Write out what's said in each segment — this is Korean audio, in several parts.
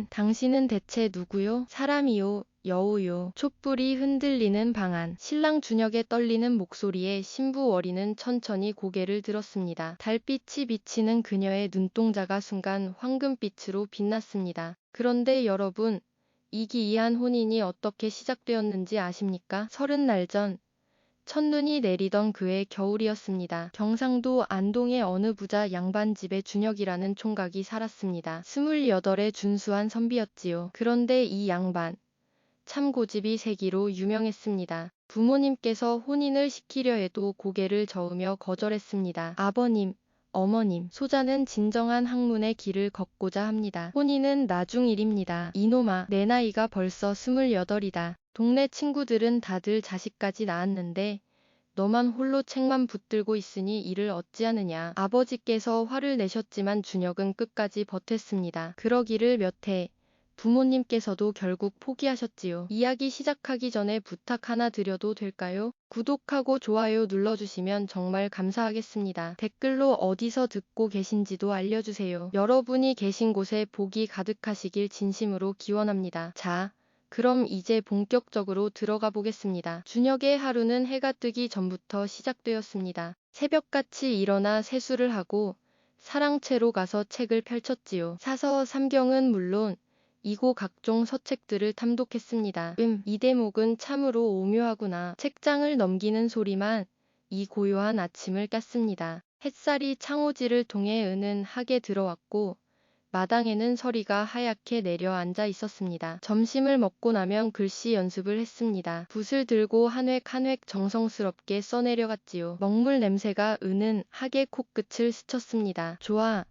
당신은 대체 누구요? 사람이요? 여우요? 촛불이 흔들리는 방 안. 신랑 준혁의 떨리는 목소리에 신부 월이는 천천히 고개를 들었습니다. 달빛이 비치는 그녀의 눈동자가 순간 황금빛으로 빛났습니다. 그런데 여러분, 이 기이한 혼인이 어떻게 시작되었는지 아십니까? 30날 전, 첫눈이 내리던 그해 겨울이었습니다. 경상도 안동의 어느 부자 양반집에 준혁이라는 총각이 살았습니다. 28의 준수한 선비였지요. 그런데 이 양반, 참 고집이 세기로 유명했습니다. 부모님께서 혼인을 시키려 해도 고개를 저으며 거절했습니다. 아버님, 어머님, 소자는 진정한 학문의 길을 걷고자 합니다. 혼인은 나중 일입니다. 이놈아, 내 나이가 벌써 28이다. 동네 친구들은 다들 자식까지 낳았는데 너만 홀로 책만 붙들고 있으니 이를 어찌하느냐. 아버지께서 화를 내셨지만 준혁은 끝까지 버텼습니다. 그러기를 몇 해, 부모님께서도 결국 포기하셨지요. 이야기 시작하기 전에 부탁 하나 드려도 될까요? 구독하고 좋아요 눌러주시면 정말 감사하겠습니다. 댓글로 어디서 듣고 계신지도 알려주세요. 여러분이 계신 곳에 복이 가득하시길 진심으로 기원합니다. 자, 그럼 이제 본격적으로 들어가 보겠습니다. 준혁의 하루는 해가 뜨기 전부터 시작되었습니다. 새벽같이 일어나 세수를 하고 사랑채로 가서 책을 펼쳤지요. 사서 삼경은 물론 이고 각종 서책들을 탐독했습니다. 이 대목은 참으로 오묘하구나. 책장을 넘기는 소리만 이 고요한 아침을 깼습니다. 햇살이 창호지를 통해 은은하게 들어왔고 마당에는 서리가 하얗게 내려앉아 있었습니다. 점심을 먹고 나면 글씨 연습을 했습니다. 붓을 들고 한 획 한 획 정성스럽게 써내려갔지요. 먹물 냄새가 은은하게 코끝을 스쳤습니다. 좋아.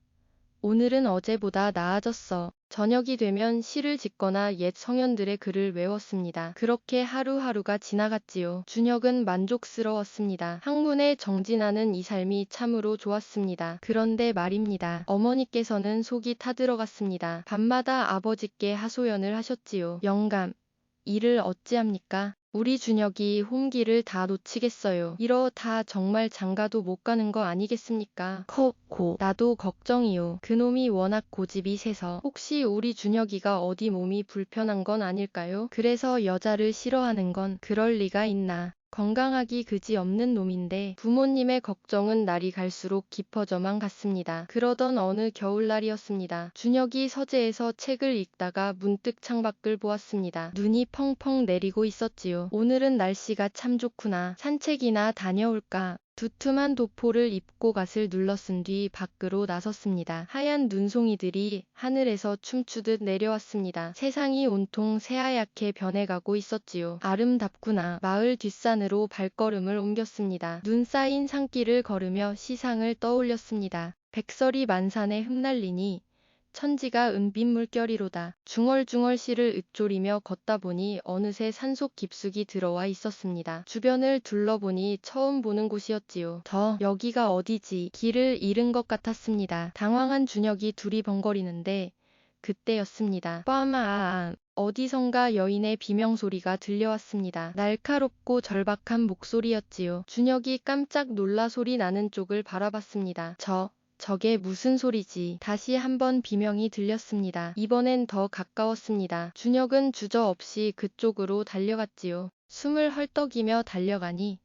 오늘은 어제보다 나아졌어. 저녁이 되면 시를 짓거나 옛 성현들의 글을 외웠습니다. 그렇게 하루하루가 지나갔지요. 준혁은 만족스러웠습니다. 학문에 정진하는 이 삶이 참으로 좋았습니다. 그런데 말입니다. 어머니께서는 속이 타들어갔습니다. 밤마다 아버지께 하소연을 하셨지요. 영감, 일을 어찌합니까? 우리 준혁이 혼기를 다 놓치겠어요. 이러다 정말 장가도 못 가는 거 아니겠습니까? 나도 걱정이요. 그놈이 워낙 고집이 세서 혹시 우리 준혁이가 어디 몸이 불편한 건 아닐까요? 그래서 여자를 싫어하는 건 그럴 리가 있나. 건강하기 그지없는 놈인데 부모님의 걱정은 날이 갈수록 깊어져만 갔습니다. 그러던 어느 겨울날이었습니다. 준혁이 서재에서 책을 읽다가 문득 창밖을 보았습니다. 눈이 펑펑 내리고 있었지요. 오늘은 날씨가 참 좋구나. 산책이나 다녀올까. 두툼한 도포를 입고 갓을 눌러쓴 뒤 밖으로 나섰습니다. 하얀 눈송이들이 하늘에서 춤추듯 내려왔습니다. 세상이 온통 새하얗게 변해가고 있었지요. 아름답구나. 마을 뒷산으로 발걸음을 옮겼습니다. 눈 쌓인 산길을 걸으며 시상을 떠올렸습니다. 백설이 만산에 흩날리니 천지가 은빛 물결이로다. 중얼중얼 씨를 읊조리며 걷다 보니 어느새 산속 깊숙이 들어와 있었습니다. 주변을 둘러보니 처음 보는 곳이었지요. 여기가 어디지? 길을 잃은 것 같았습니다. 당황한 준혁이 두리번거리는데 그때였습니다. 빠마아. 어디선가 여인의 비명소리가 들려왔습니다. 날카롭고 절박한 목소리였지요. 준혁이 깜짝 놀라 소리 나는 쪽을 바라봤습니다. 저게 무슨 소리지? 다시 한번 비명이 들렸습니다. 이번엔 더 가까웠습니다. 준혁은 주저없이 그쪽으로 달려갔지요. 숨을 헐떡이며 달려가니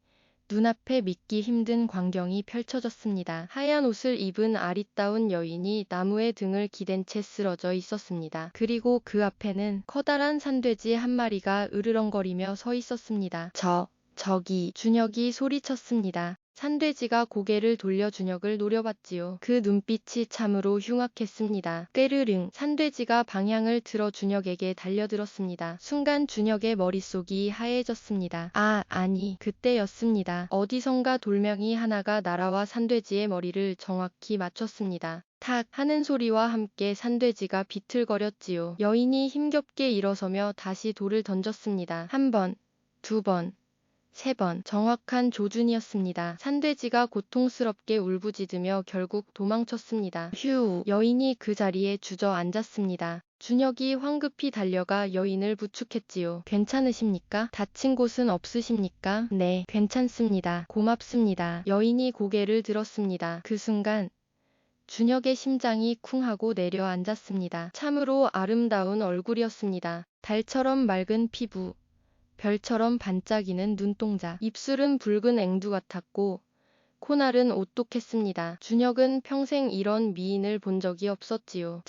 눈앞에 믿기 힘든 광경이 펼쳐졌습니다. 하얀 옷을 입은 아리따운 여인이 나무에 등을 기댄 채 쓰러져 있었습니다. 그리고 그 앞에는 커다란 산돼지 한 마리가 으르렁거리며 서 있었습니다. 저기, 준혁이 소리쳤습니다. 산돼지가 고개를 돌려 준혁을 노려봤지요. 그 눈빛이 참으로 흉악했습니다. 꾀르릉 산돼지가 방향을 틀어 준혁에게 달려들었습니다. 순간 준혁의 머릿속이 하얘졌습니다. 아니, 그때였습니다. 어디선가 돌멩이 하나가 날아와 산돼지의 머리를 정확히 맞췄습니다. 탁 하는 소리와 함께 산돼지가 비틀거렸지요. 여인이 힘겹게 일어서며 다시 돌을 던졌습니다. 한 번, 두 번, 3번 정확한 조준이었습니다. 산돼지가 고통스럽게 울부짖으며 결국 도망쳤습니다. 휴, 여인이 그 자리에 주저앉았습니다. 준혁이 황급히 달려가 여인을 부축했지요. 괜찮으십니까? 다친 곳은 없으십니까? 네, 괜찮습니다. 고맙습니다. 여인이 고개를 들었습니다. 그 순간 준혁의 심장이 쿵 하고 내려앉았습니다. 참으로 아름다운 얼굴이었습니다. 달처럼 맑은 피부, 별처럼 반짝이는 눈동자, 입술은 붉은 앵두 같았고 코날은 오똑했습니다. 준혁은 평생 이런 미인을 본 적이 없었지요.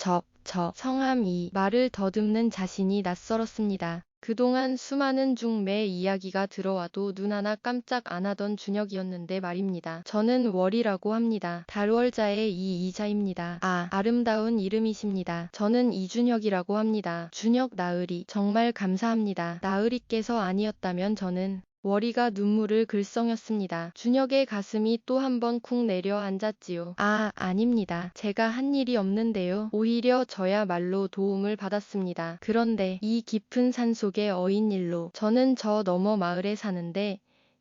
성함 이 말을 더듬는 자신이 낯설었습니다. 그동안 수많은 중매 이야기가 들어와도 눈 하나 깜짝 안 하던 준혁이었는데 말입니다. 저는 월이라고 합니다. 달월자의 이자입니다. 아, 아름다운 이름이십니다. 저는 이준혁이라고 합니다. 준혁 나으리, 정말 감사합니다. 나으리께서 아니었다면 저는 월이가 눈물을 글썽였습니다. 준혁의 가슴이 또 한 번 쿵 내려앉았지요. 아, 아닙니다. 제가 한 일이 없는데요. 오히려 저야말로 도움을 받았습니다. 그런데 이 깊은 산속의 어인일로 저는 저 너머 마을에 사는데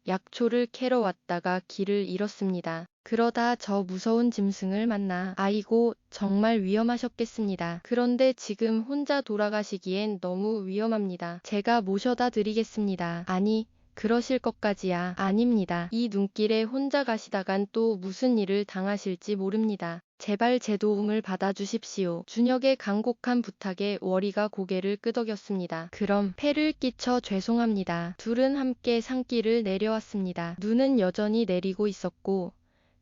약초를 캐러 왔다가 길을 잃었습니다. 그러다 저 무서운 짐승을 만나 아이고 정말 위험하셨겠습니다. 그런데 지금 혼자 돌아가시기엔 너무 위험합니다. 제가 모셔다 드리겠습니다. 아니 그러실 것까지야 아닙니다. 이 눈길에 혼자 가시다간 또 무슨 일을 당하실지 모릅니다. 제발 제 도움을 받아주십시오. 준혁의 간곡한 부탁에 월이가 고개를 끄덕였습니다. 그럼 폐를 끼쳐 죄송합니다. 둘은 함께 산길을 내려왔습니다. 눈은 여전히 내리고 있었고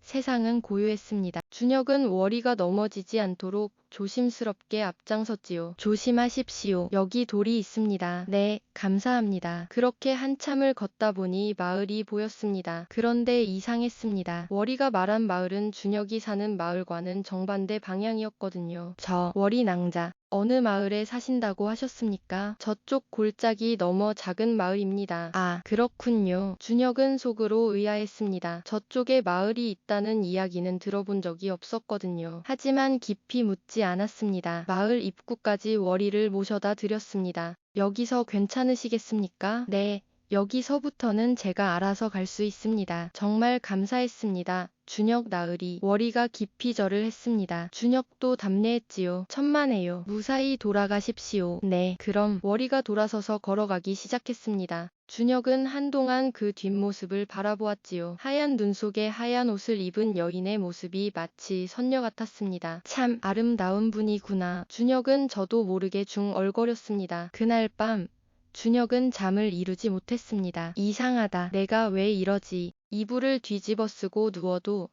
세상은 고요했습니다. 준혁은 월이가 넘어지지 않도록 조심스럽게 앞장섰지요. 조심하십시오. 여기 돌이 있습니다. 네, 감사합니다. 그렇게 한참을 걷다 보니 마을이 보였습니다. 그런데 이상했습니다. 월이가 말한 마을은 준혁이 사는 마을과는 정반대 방향이었거든요. 월이 낭자. 어느 마을에 사신다고 하셨습니까? 저쪽 골짜기 너머 작은 마을입니다. 아, 그렇군요. 준혁은 속으로 의아했습니다. 저쪽에 마을이 있다는 이야기는 들어본 적이 없었거든요. 하지만 깊이 묻지 않았습니다. 마을 입구까지 월이를 모셔다 드렸습니다. 여기서 괜찮으시겠습니까? 네. 여기서부터는 제가 알아서 갈 수 있습니다. 정말 감사했습니다. 준혁 나으리. 월이가 깊이 절을 했습니다. 준혁도 답례했지요. 천만에요. 무사히 돌아가십시오. 네. 그럼 월이가 돌아서서 걸어가기 시작했습니다. 준혁은 한동안 그 뒷모습을 바라보았지요. 하얀 눈 속에 하얀 옷을 입은 여인의 모습이 마치 선녀 같았습니다. 참 아름다운 분이구나. 준혁은 저도 모르게 중얼거렸습니다. 그날 밤 준혁은 잠을 이루지 못했습니다. 이상하다. 내가 왜 이러지? 이불을 뒤집어 쓰고 누워도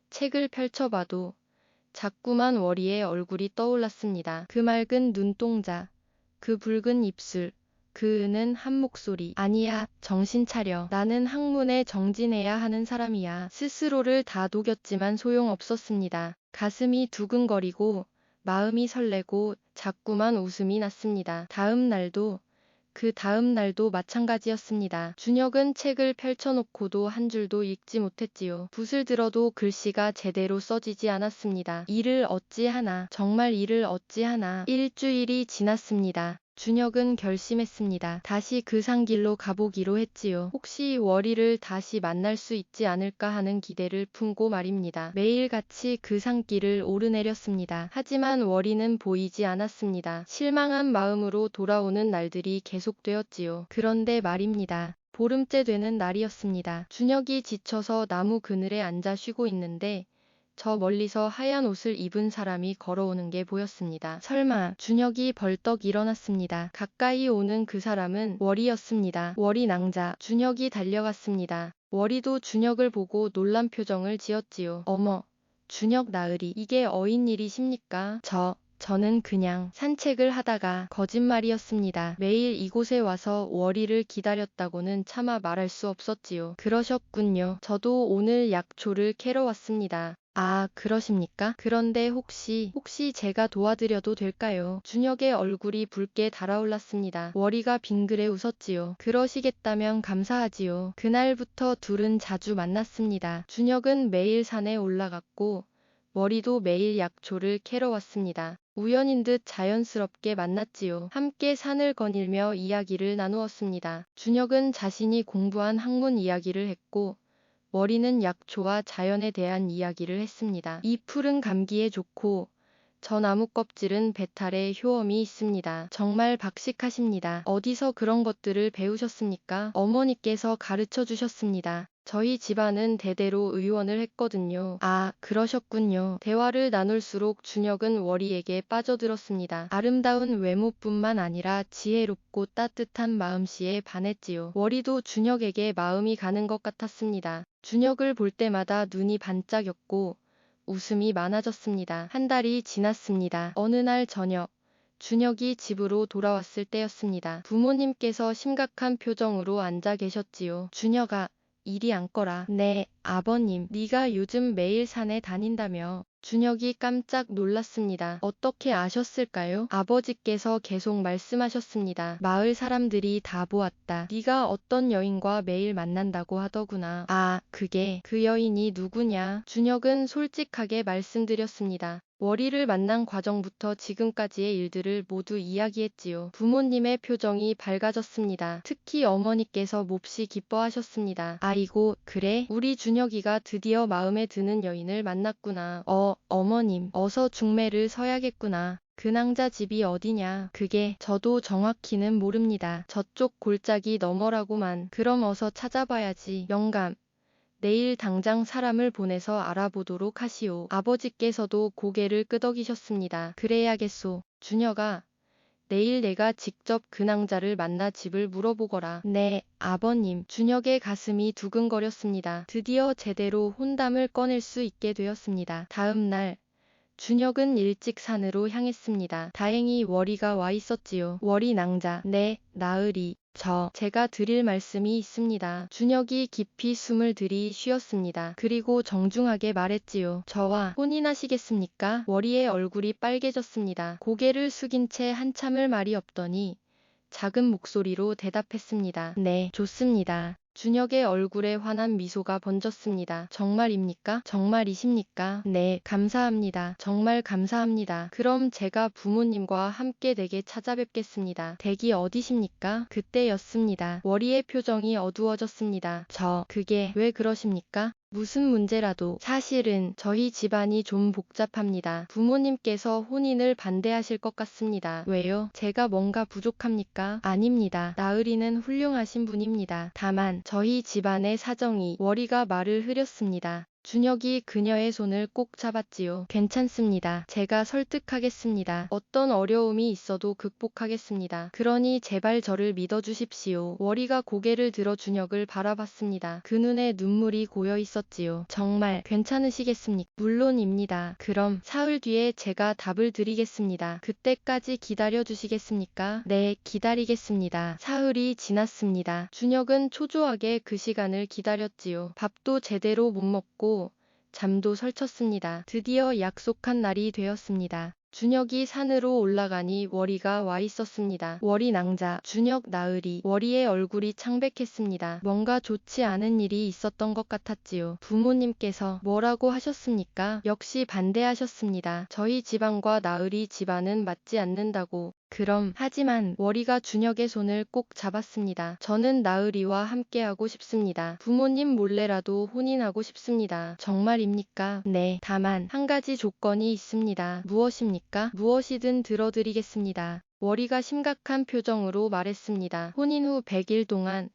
책을 펼쳐봐도 자꾸만 월이의 얼굴이 떠올랐습니다. 그 맑은 눈동자, 그 붉은 입술, 그 은은 한 목소리. 아니야, 정신 차려. 나는 학문에 정진해야 하는 사람이야. 스스로를 다독였지만 소용없었습니다. 가슴이 두근거리고 마음이 설레고 자꾸만 웃음이 났습니다. 그 다음 날도 마찬가지였습니다. 준혁은 책을 펼쳐놓고도 한 줄도 읽지 못했지요. 붓을 들어도 글씨가 제대로 써지지 않았습니다. 일을 어찌하나, 정말 일을 어찌하나. 일주일이 지났습니다. 준혁은 결심했습니다. 다시 그 산길로 가보기로 했지요. 혹시 월이를 다시 만날 수 있지 않을까 하는 기대를 품고 말입니다. 매일같이 그 산길을 오르내렸습니다. 하지만 월이는 보이지 않았습니다. 실망한 마음으로 돌아오는 날들이 계속되었지요. 그런데 말입니다. 보름째 되는 날이었습니다. 준혁이 지쳐서 나무 그늘에 앉아 쉬고 있는데 저 멀리서 하얀 옷을 입은 사람이 걸어오는 게 보였습니다. 설마. 준혁이 벌떡 일어났습니다. 가까이 오는 그 사람은 월이였습니다. 월이 낭자. 준혁이 달려갔습니다. 월이도 준혁을 보고 놀란 표정을 지었지요. 어머, 준혁 나으리. 이게 어인 일이십니까? 저는 그냥 산책을 하다가. 거짓말이었습니다. 매일 이곳에 와서 월이를 기다렸다고는 차마 말할 수 없었지요. 그러셨군요. 저도 오늘 약초를 캐러 왔습니다. 아, 그러십니까? 그런데 혹시 제가 도와드려도 될까요? 준혁의 얼굴이 붉게 달아올랐습니다. 월이가 빙그레 웃었지요. 그러시겠다면 감사하지요. 그날부터 둘은 자주 만났습니다. 준혁은 매일 산에 올라갔고 월이도 매일 약초를 캐러 왔습니다. 우연인 듯 자연스럽게 만났지요. 함께 산을 거닐며 이야기를 나누었습니다. 준혁은 자신이 공부한 학문 이야기를 했고 월이는 약초와 자연에 대한 이야기를 했습니다. 이 풀은 감기에 좋고 저 나무 껍질은 배탈에 효험이 있습니다. 정말 박식하십니다. 어디서 그런 것들을 배우셨습니까? 어머니께서 가르쳐 주셨습니다. 저희 집안은 대대로 의원을 했거든요. 아, 그러셨군요. 대화를 나눌수록 준혁은 월이에게 빠져들었습니다. 아름다운 외모뿐만 아니라 지혜롭고 따뜻한 마음씨에 반했지요. 월이도 준혁에게 마음이 가는 것 같았습니다. 준혁을 볼 때마다 눈이 반짝였고 웃음이 많아졌습니다. 한 달이 지났습니다. 어느 날 저녁, 준혁이 집으로 돌아왔을 때였습니다. 부모님께서 심각한 표정으로 앉아 계셨지요. 준혁아, 이리 앉거라. 네, 아버님. 네가 요즘 매일 산에 다닌다며. 준혁이 깜짝 놀랐습니다. 어떻게 아셨을까요? 아버지께서 계속 말씀하셨습니다. 마을 사람들이 다 보았다. 네가 어떤 여인과 매일 만난다고 하더구나. 아, 그게 그 여인이 누구냐? 준혁은 솔직하게 말씀드렸습니다. 월이를 만난 과정부터 지금까지의 일들을 모두 이야기했지요. 부모님의 표정이 밝아졌습니다. 특히 어머니께서 몹시 기뻐하셨습니다. 아이고, 그래? 우리 준혁이가 드디어 마음에 드는 여인을 만났구나. 어머님, 어서 중매를 서야겠구나. 그 낭자 집이 어디냐? 그게 저도 정확히는 모릅니다. 저쪽 골짜기 너머라고만. 그럼 어서 찾아봐야지. 영감. 내일 당장 사람을 보내서 알아보도록 하시오. 아버지께서도 고개를 끄덕이셨습니다. 그래야겠소. 준혁아, 내일 내가 직접 그 낭자를 만나 집을 물어보거라. 네, 아버님. 준혁의 가슴이 두근거렸습니다. 드디어 제대로 혼담을 꺼낼 수 있게 되었습니다. 다음 날, 준혁은 일찍 산으로 향했습니다. 다행히 월이가 와 있었지요. 월이 낭자. 네, 나으리. 제가 드릴 말씀이 있습니다. 준혁이 깊이 숨을 들이쉬었습니다. 그리고 정중하게 말했지요. 저와 혼인하시겠습니까? 월이의 얼굴이 빨개졌습니다. 고개를 숙인 채 한참을 말이 없더니 작은 목소리로 대답했습니다. 네, 좋습니다. 준혁의 얼굴에 환한 미소가 번졌습니다. 정말입니까? 정말이십니까? 네, 감사합니다. 정말 감사합니다. 그럼 제가 부모님과 함께 댁에 찾아뵙겠습니다. 댁이 어디십니까? 그때였습니다. 월이의 표정이 어두워졌습니다. 그게 왜 그러십니까? 무슨 문제라도. 사실은 저희 집안이 좀 복잡합니다. 부모님께서 혼인을 반대하실 것 같습니다. 왜요? 제가 뭔가 부족합니까? 아닙니다. 나으리는 훌륭하신 분입니다. 다만 저희 집안의 사정이. 월이가 말을 흐렸습니다. 준혁이 그녀의 손을 꼭 잡았지요. 괜찮습니다. 제가 설득하겠습니다. 어떤 어려움이 있어도 극복하겠습니다. 그러니 제발 저를 믿어주십시오. 월이가 고개를 들어 준혁을 바라봤습니다. 그 눈에 눈물이 고여 있었지요. 정말 괜찮으시겠습니까? 물론입니다. 그럼 사흘 뒤에 제가 답을 드리겠습니다. 그때까지 기다려주시겠습니까? 네, 기다리겠습니다. 사흘이 지났습니다. 준혁은 초조하게 그 시간을 기다렸지요. 밥도 제대로 못 먹고 잠도 설쳤습니다. 드디어 약속한 날이 되었습니다. 준혁이 산으로 올라가니 월이가 와 있었습니다. 월이 낭자, 준혁 나으리. 월이의 얼굴이 창백했습니다. 뭔가 좋지 않은 일이 있었던 것 같았지요. 부모님께서 뭐라고 하셨습니까? 역시 반대하셨습니다. 저희 집안과 나으리 집안은 맞지 않는다고. 하지만 월이가 준혁의 손을 꼭 잡았습니다. 저는 나으리와 함께하고 싶습니다. 부모님 몰래라도 혼인하고 싶습니다. 정말입니까? 네. 다만 한 가지 조건이 있습니다. 무엇입니까? 무엇이든 들어드리겠습니다. 월이가 심각한 표정으로 말했습니다. 혼인 후 100일 동안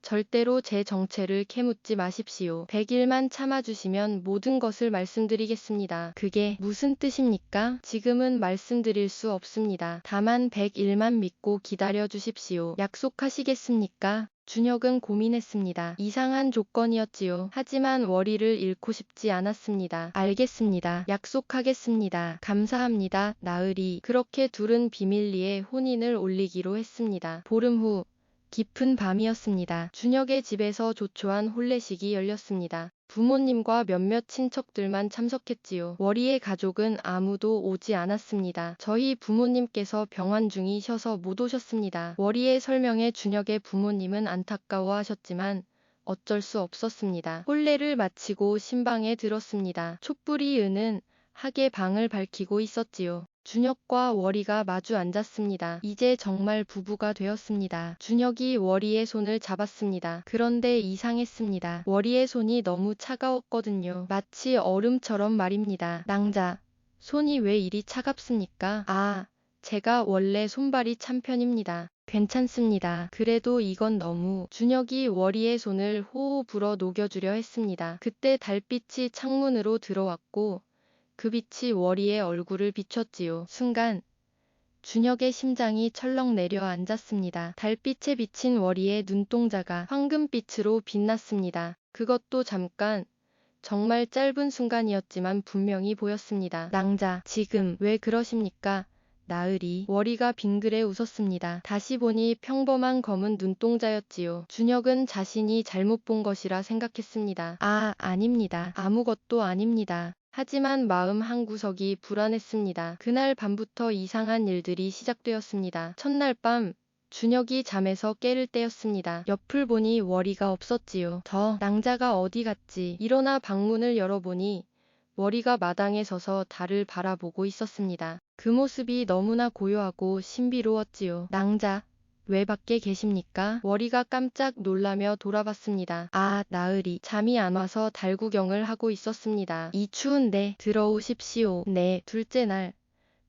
절대로 제 정체를 캐묻지 마십시오. 100일만 참아주시면 모든 것을 말씀드리겠습니다. 그게 무슨 뜻입니까? 지금은 말씀드릴 수 없습니다. 다만 100일만 믿고 기다려 주십시오. 약속하시겠습니까? 준혁은 고민했습니다. 이상한 조건이었지요. 하지만 월이를 잃고 싶지 않았습니다. 알겠습니다. 약속하겠습니다. 감사합니다, 나으리. 그렇게 둘은 비밀리에 혼인을 올리기로 했습니다. 보름 후 깊은 밤이었습니다. 준혁의 집에서 조촐한 혼례식이 열렸습니다. 부모님과 몇몇 친척들만 참석했지요. 월이의 가족은 아무도 오지 않았습니다. 저희 부모님께서 병환 중이셔서 못 오셨습니다. 월이의 설명에 준혁의 부모님은 안타까워하셨지만 어쩔 수 없었습니다. 혼례를 마치고 신방에 들었습니다. 촛불이 으는 하계 방을 밝히고 있었지요. 준혁과 월이가 마주 앉았습니다. 이제 정말 부부가 되었습니다. 준혁이 월이의 손을 잡았습니다. 그런데 이상했습니다. 월이의 손이 너무 차가웠거든요. 마치 얼음처럼 말입니다. 낭자, 손이 왜 이리 차갑습니까? 제가 원래 손발이 찬 편입니다. 괜찮습니다. 그래도 이건 너무. 준혁이 월이의 손을 호호 불어 녹여주려 했습니다. 그때 달빛이 창문으로 들어왔고 그 빛이 월이의 얼굴을 비췄지요. 순간 준혁의 심장이 철렁 내려앉았습니다. 달빛에 비친 월이의 눈동자가 황금빛으로 빛났습니다. 그것도 잠깐, 정말 짧은 순간이었지만 분명히 보였습니다. 낭자, 지금 왜 그러십니까? 나으리. 월이가 빙그레 웃었습니다. 다시 보니 평범한 검은 눈동자였지요. 준혁은 자신이 잘못 본 것이라 생각했습니다. 아닙니다. 아무것도 아닙니다. 하지만 마음 한구석이 불안했습니다. 그날 밤부터 이상한 일들이 시작되었습니다. 첫날 밤 준혁이 잠에서 깨를 때였습니다. 옆을 보니 월이가 없었지요. 낭자가 어디 갔지? 일어나 방문을 열어보니 월이가 마당에 서서 달을 바라보고 있었습니다. 그 모습이 너무나 고요하고 신비로웠지요. 낭자, 왜 밖에 계십니까? 월이가 깜짝 놀라며 돌아봤습니다. 나으리. 잠이 안 와서 달 구경을 하고 있었습니다. 이 추운데 들어오십시오. 네. 둘째 날.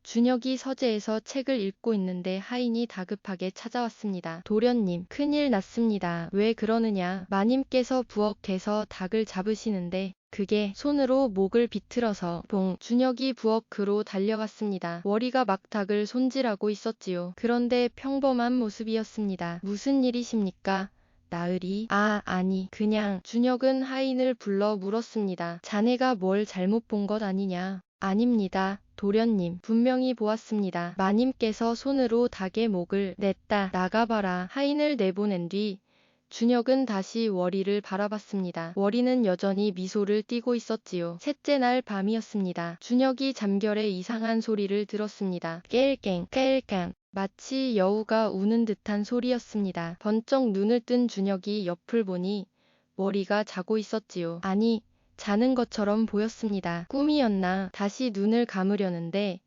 준혁이 서재에서 책을 읽고 있는데 하인이 다급하게 찾아왔습니다. 도련님, 큰일 났습니다. 왜 그러느냐? 마님께서 부엌에서 닭을 잡으시는데 그게 손으로 목을 비틀어서 준혁이 부엌으로 달려갔습니다. 월이가 막 닭을 손질하고 있었지요. 그런데 평범한 모습이었습니다. 무슨 일이십니까? 나으리. 아니, 그냥. 준혁은 하인을 불러 물었습니다. 자네가 뭘 잘못 본 것 아니냐? 아닙니다. 도련님, 분명히 보았습니다. 마님께서 손으로 닭의 목을 냈다. 나가봐라. 하인을 내보낸 뒤 준혁은 다시 월이를 바라봤습니다. 월이는 여전히 미소를 띠고 있었지요. 셋째 날 밤이었습니다. 준혁이 잠결에 이상한 소리를 들었습니다. 깰깽, 깰깡. 마치 여우가 우는 듯한 소리였습니다. 번쩍 눈을 뜬 준혁이 옆을 보니 월이가 자고 있었지요. 아니, 자는 것처럼 보였습니다. 꿈이었나? 다시 눈을 감으려는데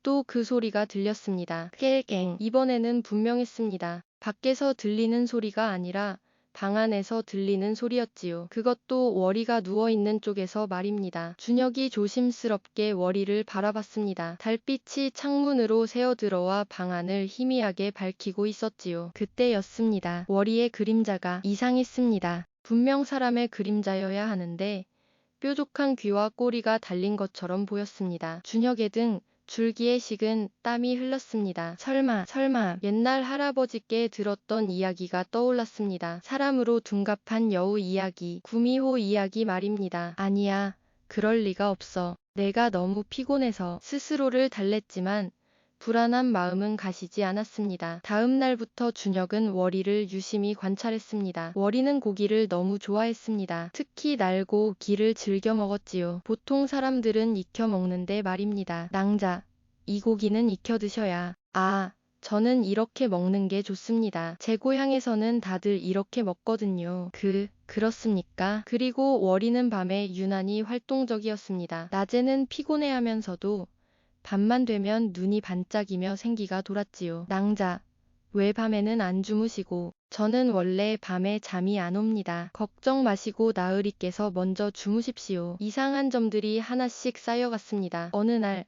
또 그 소리가 들렸습니다. 깰깽. 이번에는 분명했습니다. 밖에서 들리는 소리가 아니라 방 안에서 들리는 소리였지요. 그것도 월이가 누워있는 쪽에서 말입니다. 준혁이 조심스럽게 월이를 바라봤습니다. 달빛이 창문으로 새어들어와 방 안을 희미하게 밝히고 있었지요. 그때였습니다. 월이의 그림자가 이상했습니다. 분명 사람의 그림자여야 하는데 뾰족한 귀와 꼬리가 달린 것처럼 보였습니다. 준혁의 등 줄기에 식은 땀이 흘렀습니다. 설마 옛날 할아버지께 들었던 이야기가 떠올랐습니다. 사람으로 둔갑한 여우 이야기, 구미호 이야기 말입니다. 아니야, 그럴 리가 없어. 내가 너무 피곤해서 스스로를 달랬지만 불안한 마음은 가시지 않았습니다. 다음 날부터 준혁은 월이를 유심히 관찰했습니다. 월이는 고기를 너무 좋아했습니다. 특히 날고 기를 즐겨 먹었지요. 보통 사람들은 익혀 먹는데 말입니다. 낭자, 이 고기는 익혀 드셔야. 저는 이렇게 먹는 게 좋습니다. 제 고향에서는 다들 이렇게 먹거든요. 그렇습니까? 그리고 월이는 밤에 유난히 활동적이었습니다. 낮에는 피곤해하면서도 밤만 되면 눈이 반짝이며 생기가 돌았지요. 낭자, 왜 밤에는 안 주무시고? 저는 원래 밤에 잠이 안 옵니다. 걱정 마시고 나으리께서 먼저 주무십시오. 이상한 점들이 하나씩 쌓여갔습니다. 어느 날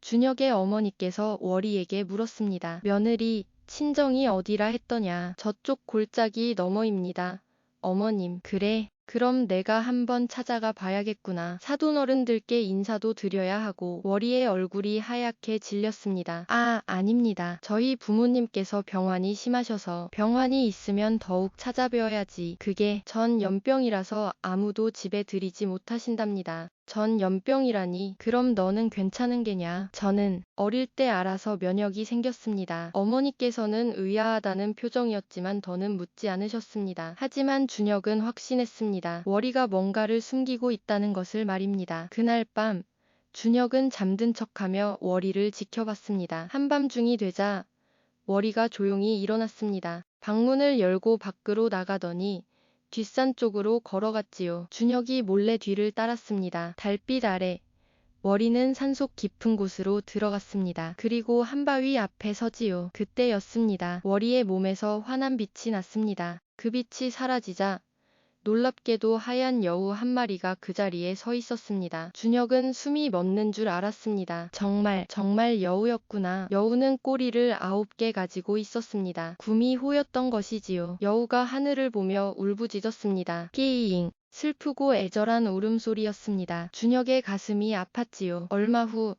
준혁의 어머니께서 월이에게 물었습니다. 며느리, 친정이 어디라 했더냐? 저쪽 골짜기 너머입니다. 어머님, 그래? 그럼 내가 한번 찾아가 봐야겠구나. 사돈어른들께 인사도 드려야 하고. 월이의 얼굴이 하얗게 질렸습니다. 아닙니다. 저희 부모님께서 병환이 심하셔서. 병환이 있으면 더욱 찾아뵈어야지. 그게 전염병이라서 아무도 집에 들이지 못하신답니다. 전염병이라니. 그럼 너는 괜찮은 게냐? 저는 어릴 때 알아서 면역이 생겼습니다. 어머니께서는 의아하다는 표정이었지만 더는 묻지 않으셨습니다. 하지만 준혁은 확신했습니다. 월이가 뭔가를 숨기고 있다는 것을 말입니다. 그날 밤 준혁은 잠든 척하며 월이를 지켜봤습니다. 한밤중이 되자 월이가 조용히 일어났습니다. 방문을 열고 밖으로 나가더니 뒷산 쪽으로 걸어갔지요. 준혁이 몰래 뒤를 따랐습니다. 달빛 아래 월이는 산속 깊은 곳으로 들어갔습니다. 그리고 한바위 앞에 서지요. 그때였습니다. 월이의 몸에서 환한 빛이 났습니다. 그 빛이 사라지자 놀랍게도 하얀 여우 한 마리가 그 자리에 서 있었습니다. 준혁은 숨이 멎는 줄 알았습니다. 정말 여우였구나. 여우는 꼬리를 9개 가지고 있었습니다. 구미 호였던 것이지요. 여우가 하늘을 보며 울부짖었습니다. 끼잉. 슬프고 애절한 울음소리였습니다. 준혁의 가슴이 아팠지요. 얼마 후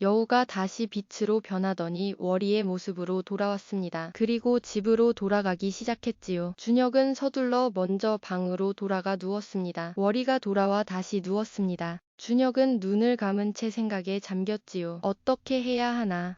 여우가 다시 빛으로 변하더니 월이의 모습으로 돌아왔습니다. 그리고 집으로 돌아가기 시작했지요. 준혁은 서둘러 먼저 방으로 돌아가 누웠습니다. 월이가 돌아와 다시 누웠습니다. 준혁은 눈을 감은 채 생각에 잠겼지요. 어떻게 해야 하나.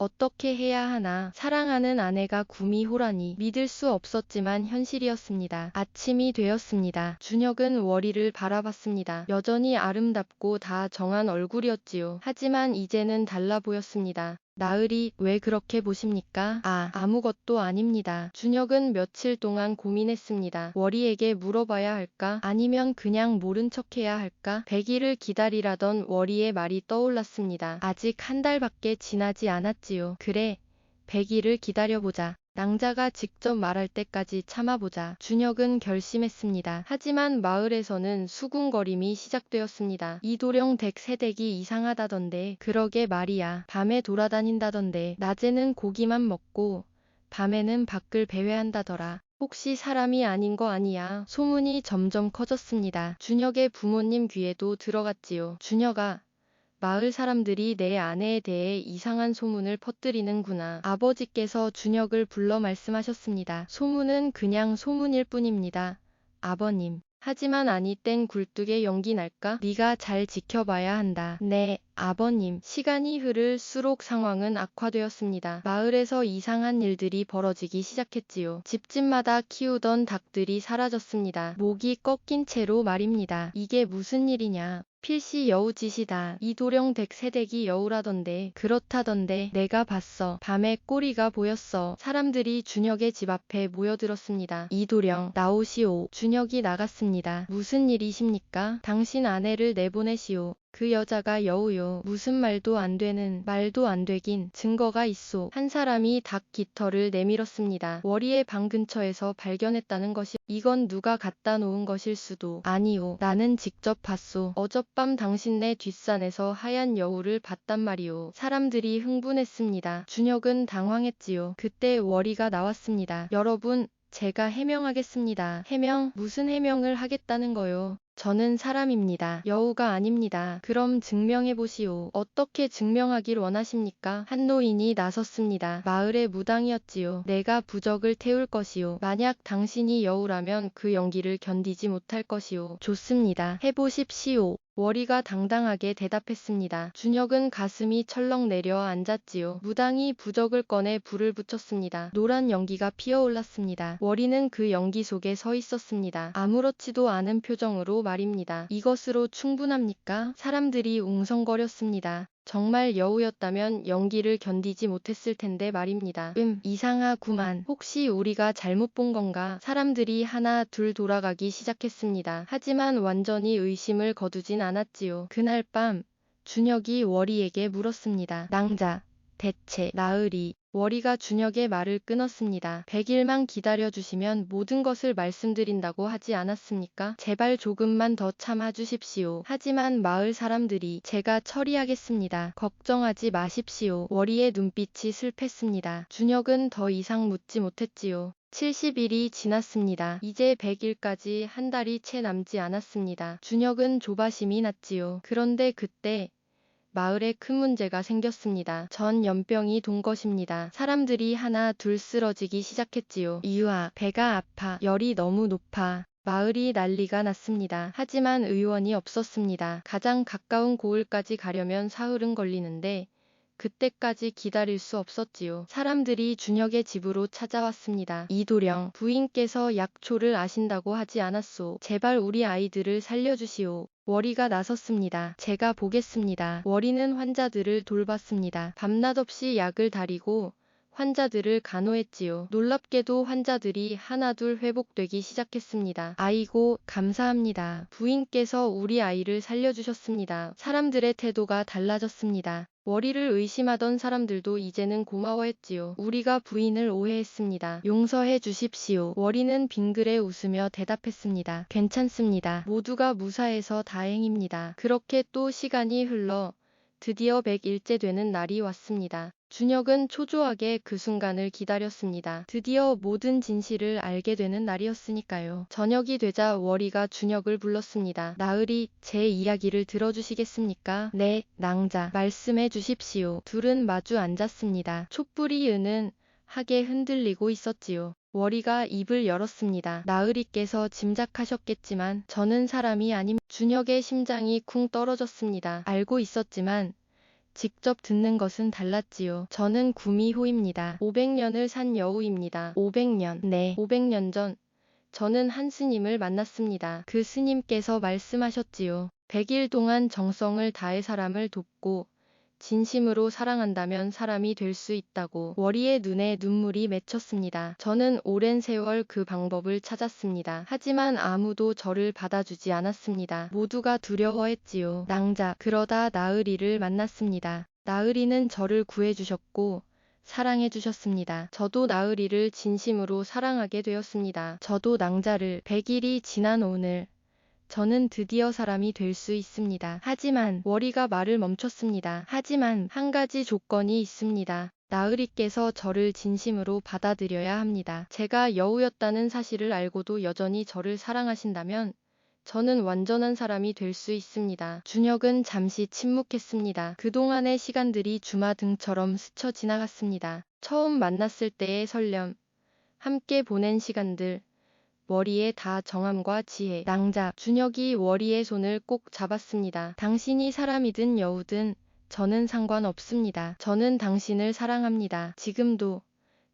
사랑하는 아내가 구미호라니 믿을 수 없었지만 현실이었습니다. 아침이 되었습니다. 준혁은 월이를 바라봤습니다. 여전히 아름답고 다 정한 얼굴이었지요. 하지만 이제는 달라 보였습니다. 나으리, 왜 그렇게 보십니까? 아무것도 아닙니다. 준혁은 며칠 동안 고민했습니다. 월이에게 물어봐야 할까? 아니면 그냥 모른 척해야 할까? 100일을 기다리라던 월이의 말이 떠올랐습니다. 아직 한 달밖에 지나지 않았지요. 그래, 100일을 기다려보자. 낭자가 직접 말할 때까지 참아보자. 준혁은 결심했습니다. 하지만 마을에서는 수군거림이 시작되었습니다. 이도령 댁 새댁이 이상하다던데. 그러게 말이야. 밤에 돌아다닌다던데. 낮에는 고기만 먹고 밤에는 밖을 배회한다더라. 혹시 사람이 아닌 거 아니야? 소문이 점점 커졌습니다. 준혁의 부모님 귀에도 들어갔지요. 준혁아, 마을 사람들이 내 아내에 대해 이상한 소문을 퍼뜨리는구나. 아버지께서 준혁을 불러 말씀하셨습니다. 소문은 그냥 소문일 뿐입니다. 아버님. 하지만 아니 땐 굴뚝에 연기 날까? 네가 잘 지켜봐야 한다. 네, 아버님. 시간이 흐를수록 상황은 악화되었습니다. 마을에서 이상한 일들이 벌어지기 시작했지요. 집집마다 키우던 닭들이 사라졌습니다. 목이 꺾인 채로 말입니다. 이게 무슨 일이냐? 필시 여우 짓이다. 이도령 댁 새댁이 여우라던데. 그렇다던데. 내가 봤어. 밤에 꼬리가 보였어. 사람들이 준혁의 집 앞에 모여들었습니다. 이도령, 나오시오. 준혁이 나갔습니다. 무슨 일이십니까? 당신 아내를 내보내시오. 그 여자가 여우요. 무슨 말도 안 되긴 증거가 있소. 한 사람이 닭 깃털을 내밀었습니다. 월이의 방 근처에서 발견했다는 것이. 이건 누가 갖다 놓은 것일 수도. 아니오. 나는 직접 봤소. 어젯밤 당신네 뒷산에서 하얀 여우를 봤단 말이오. 사람들이 흥분했습니다. 준혁은 당황했지요. 그때 월이가 나왔습니다. 여러분, 제가 해명하겠습니다. 해명? 무슨 해명을 하겠다는 거요? 저는 사람입니다. 여우가 아닙니다. 그럼 증명해보시오. 어떻게 증명하길 원하십니까? 한 노인이 나섰습니다. 마을의 무당이었지요. 내가 부적을 태울 것이오. 만약 당신이 여우라면 그 연기를 견디지 못할 것이오. 좋습니다. 해보십시오. 월이가 당당하게 대답했습니다. 준혁은 가슴이 철렁 내려앉았지요. 무당이 부적을 꺼내 불을 붙였습니다. 노란 연기가 피어올랐습니다. 월이는 그 연기 속에 서 있었습니다. 아무렇지도 않은 표정으로 말입니다. 이것으로 충분합니까? 사람들이 웅성거렸습니다. 정말 여우였다면 연기를 견디지 못했을 텐데 말입니다. 이상하구만. 혹시 우리가 잘못 본 건가? 사람들이 하나 둘 돌아가기 시작했습니다. 하지만 완전히 의심을 거두진 않았지요. 그날 밤 준혁이 월이에게 물었습니다. 낭자, 대체 나으리. 월이가 준혁의 말을 끊었습니다. 100일만 기다려주시면 모든 것을 말씀드린다고 하지 않았습니까? 제발 조금만 더 참아주십시오. 하지만 마을 사람들이 제가 처리하겠습니다. 걱정하지 마십시오. 월이의 눈빛이 슬펐습니다. 준혁은 더 이상 묻지 못했지요. 70일이 지났습니다. 이제 100일까지 한 달이 채 남지 않았습니다. 준혁은 조바심이 났지요. 그런데 그때 마을에 큰 문제가 생겼습니다. 전 연병이 돈 것입니다. 사람들이 하나 둘 쓰러지기 시작했지요. 이유아, 배가 아파. 열이 너무 높아. 마을이 난리가 났습니다. 하지만 의원이 없었습니다. 가장 가까운 고을까지 가려면 사흘은 걸리는데 그때까지 기다릴 수 없었지요. 사람들이 준혁의 집으로 찾아왔습니다. 이도령, 부인께서 약초를 아신다고 하지 않았소. 제발 우리 아이들을 살려주시오. 월이가 나섰습니다. 제가 보겠습니다. 월이는 환자들을 돌봤습니다. 밤낮 없이 약을 다리고 환자들을 간호했지요. 놀랍게도 환자들이 하나둘 회복되기 시작했습니다. 아이고, 감사합니다. 부인께서 우리 아이를 살려주셨습니다. 사람들의 태도가 달라졌습니다. 워리를 의심하던 사람들도 이제는 고마워했지요. 우리가 부인을 오해했습니다. 용서해 주십시오. 워리는 빙그레 웃으며 대답했습니다. 괜찮습니다. 모두가 무사해서 다행입니다. 그렇게 또 시간이 흘러 드디어 100일째 되는 날이 왔습니다. 준혁은 초조하게 그 순간을 기다렸습니다. 드디어 모든 진실을 알게 되는 날이었으니까요. 저녁이 되자 워리가 준혁을 불렀습니다. 나으리, 제 이야기를 들어주시겠습니까? 네, 낭자. 말씀해 주십시오. 둘은 마주 앉았습니다. 촛불이 은은하게 흔들리고 있었지요. 워리가 입을 열었습니다. 나으리께서 짐작하셨겠지만 저는 사람이 아님. 준혁의 심장이 쿵 떨어졌습니다. 알고 있었지만 직접 듣는 것은 달랐지요. 저는 구미호입니다. 500년을 산 여우입니다. 500년. 네, 500년 전 저는 한 스님을 만났습니다. 그 스님께서 말씀하셨지요. 100일 동안 정성을 다해 사람을 돕고 진심으로 사랑한다면 사람이 될 수 있다고. 워리의 눈에 눈물이 맺혔습니다. 저는 오랜 세월 그 방법을 찾았습니다. 하지만 아무도 저를 받아주지 않았습니다. 모두가 두려워했지요. 낭자. 그러다 나으리를 만났습니다. 나으리는 저를 구해주셨고 사랑해주셨습니다. 저도 나으리를 진심으로 사랑하게 되었습니다. 저도 낭자를. 100일이 지난 오늘 저는 드디어 사람이 될 수 있습니다. 하지만 워리가 말을 멈췄습니다. 하지만 한 가지 조건이 있습니다. 나으리께서 저를 진심으로 받아들여야 합니다. 제가 여우였다는 사실을 알고도 여전히 저를 사랑하신다면 저는 완전한 사람이 될 수 있습니다. 준혁은 잠시 침묵했습니다. 그동안의 시간들이 주마등처럼 스쳐 지나갔습니다. 처음 만났을 때의 설렘, 함께 보낸 시간들, 워리의 다정함과 지혜. 낭자. 준혁이 워리의 손을 꼭 잡았습니다. 당신이 사람이든 여우든 저는 상관없습니다. 저는 당신을 사랑합니다. 지금도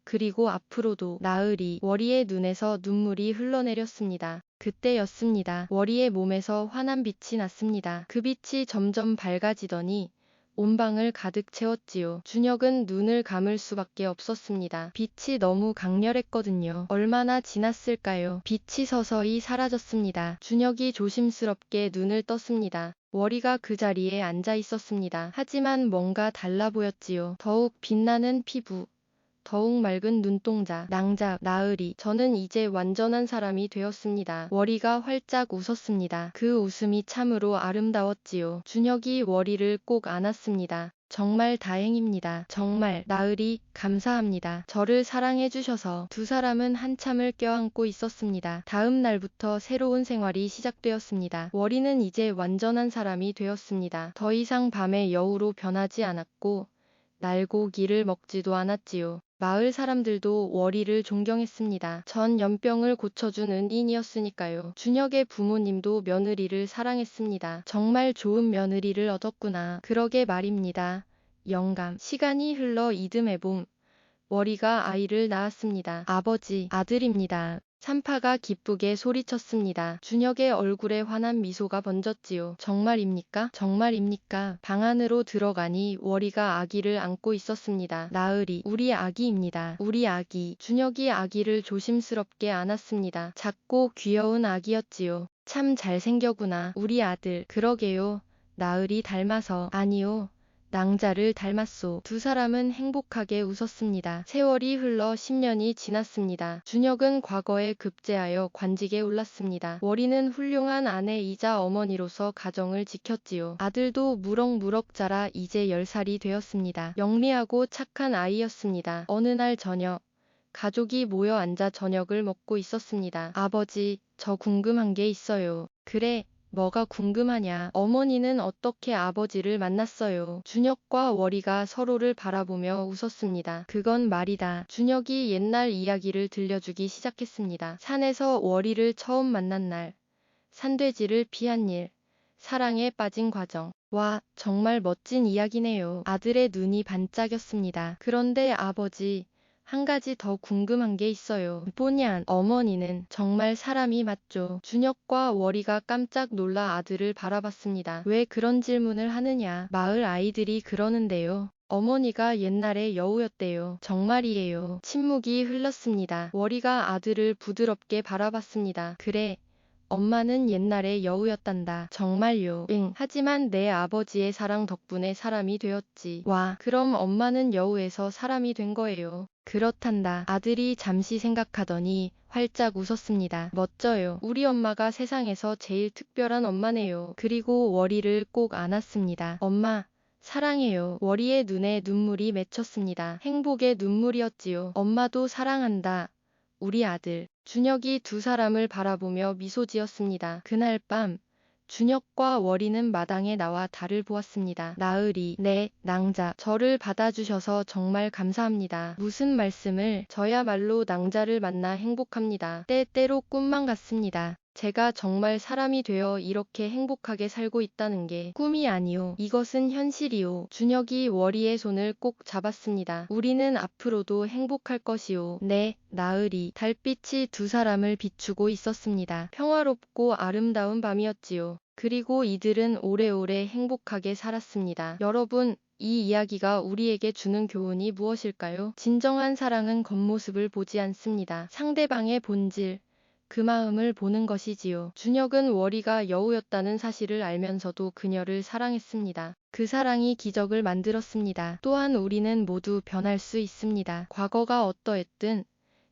그리고 앞으로도. 나으리. 워리의 눈에서 눈물이 흘러내렸습니다. 그때였습니다. 워리의 몸에서 환한 빛이 났습니다. 그 빛이 점점 밝아지더니 온 방을 가득 채웠지요. 준혁은 눈을 감을 수밖에 없었습니다. 빛이 너무 강렬했거든요. 얼마나 지났을까요? 빛이 서서히 사라졌습니다. 준혁이 조심스럽게 눈을 떴습니다. 워리가 그 자리에 앉아 있었습니다. 하지만 뭔가 달라 보였지요. 더욱 빛나는 피부, 더욱 맑은 눈동자. 낭자. 나으리. 저는 이제 완전한 사람이 되었습니다. 워리가 활짝 웃었습니다. 그 웃음이 참으로 아름다웠지요. 준혁이 워리를 꼭 안았습니다. 정말 다행입니다. 정말. 나으리, 감사합니다. 저를 사랑해주셔서. 두 사람은 한참을 껴안고 있었습니다. 다음 날부터 새로운 생활이 시작되었습니다. 워리는 이제 완전한 사람이 되었습니다. 더 이상 밤의 여우로 변하지 않았고 날고기를 먹지도 않았지요. 마을 사람들도 워리를 존경했습니다. 전 연병을 고쳐준 은인이었으니까요. 준혁의 부모님도 며느리를 사랑했습니다. 정말 좋은 며느리를 얻었구나. 그러게 말입니다. 영감. 시간이 흘러 이듬해 봄, 워리가 아이를 낳았습니다. 아버지, 아들입니다. 산파가 기쁘게 소리쳤습니다. 준혁의 얼굴에 환한 미소가 번졌지요. 정말입니까? 정말입니까? 방 안으로 들어가니 워리가 아기를 안고 있었습니다. 나으리, 우리 아기입니다. 우리 아기. 준혁이 아기를 조심스럽게 안았습니다. 작고 귀여운 아기였지요. 참 잘생겨구나. 우리 아들. 그러게요. 나으리 닮아서. 아니요. 낭자를 닮았소. 두 사람은 행복하게 웃었습니다. 세월이 흘러 10년이 지났습니다. 준혁은 과거에 급제하여 관직에 올랐습니다. 워리는 훌륭한 아내이자 어머니로서 가정을 지켰지요. 아들도 무럭무럭 자라 이제 10살이 되었습니다. 영리하고 착한 아이였습니다. 어느 날 저녁, 가족이 모여 앉아 저녁을 먹고 있었습니다. 아버지, 저 궁금한 게 있어요. 그래. 뭐가 궁금하냐? 어머니는 어떻게 아버지를 만났어요? 준혁과 워리가 서로를 바라보며 웃었습니다. 그건 말이다. 준혁이 옛날 이야기를 들려주기 시작했습니다. 산에서 워리를 처음 만난 날, 산돼지를 피한 일, 사랑에 빠진 과정. 와, 정말 멋진 이야기네요. 아들의 눈이 반짝였습니다. 그런데 아버지, 한 가지 더 궁금한 게 있어요. 뽀냔, 어머니는 정말 사람이 맞죠? 준혁과 워리가 깜짝 놀라 아들을 바라봤습니다. 왜 그런 질문을 하느냐? 마을 아이들이 그러는데요. 어머니가 옛날에 여우였대요. 정말이에요. 침묵이 흘렀습니다. 월이가 아들을 부드럽게 바라봤습니다. 그래. 엄마는 옛날에 여우였단다. 정말요? 응. 하지만 내 아버지의 사랑 덕분에 사람이 되었지. 와, 그럼 엄마는 여우에서 사람이 된 거예요. 그렇단다. 아들이 잠시 생각하더니 활짝 웃었습니다. 멋져요. 우리 엄마가 세상에서 제일 특별한 엄마네요. 그리고 월이를 꼭 안았습니다. 엄마, 사랑해요. 월이의 눈에 눈물이 맺혔습니다. 행복의 눈물이었지요. 엄마도 사랑한다. 우리 아들. 준혁이 두 사람을 바라보며 미소 지었습니다. 그날 밤 준혁과 월이는 마당에 나와 달을 보았습니다. 나으리, 네, 낭자, 저를 받아주셔서 정말 감사합니다. 무슨 말씀을, 저야말로 낭자를 만나 행복합니다. 때때로 꿈만 같습니다. 제가 정말 사람이 되어 이렇게 행복하게 살고 있다는 게 꿈이 아니오. 이것은 현실이오. 준혁이 월이의 손을 꼭 잡았습니다. 우리는 앞으로도 행복할 것이오. 네, 나으리. 달빛이 두 사람을 비추고 있었습니다. 평화롭고 아름다운 밤이었지요. 그리고 이들은 오래오래 행복하게 살았습니다. 여러분, 이 이야기가 우리에게 주는 교훈이 무엇일까요? 진정한 사랑은 겉모습을 보지 않습니다. 상대방의 본질, 그 마음을 보는 것이지요. 준혁은 월이가 여우였다는 사실을 알면서도 그녀를 사랑했습니다. 그 사랑이 기적을 만들었습니다. 또한 우리는 모두 변할 수 있습니다. 과거가 어떠했든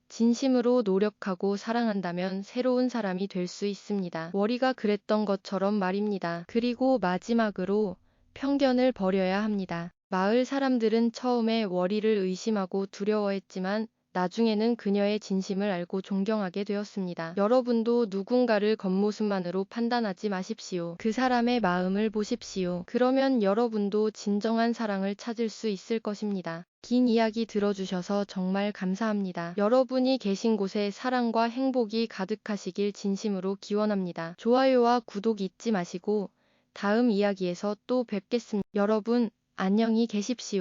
진심으로 노력하고 사랑한다면 새로운 사람이 될 수 있습니다. 월이가 그랬던 것처럼 말입니다. 그리고 마지막으로 편견을 버려야 합니다. 마을 사람들은 처음에 월이를 의심하고 두려워했지만 나중에는 그녀의 진심을 알고 존경하게 되었습니다. 여러분도 누군가를 겉모습만으로 판단하지 마십시오. 그 사람의 마음을 보십시오. 그러면 여러분도 진정한 사랑을 찾을 수 있을 것입니다. 긴 이야기 들어주셔서 정말 감사합니다. 여러분이 계신 곳에 사랑과 행복이 가득하시길 진심으로 기원합니다. 좋아요와 구독 잊지 마시고 다음 이야기에서 또 뵙겠습니다. 여러분, 안녕히 계십시오.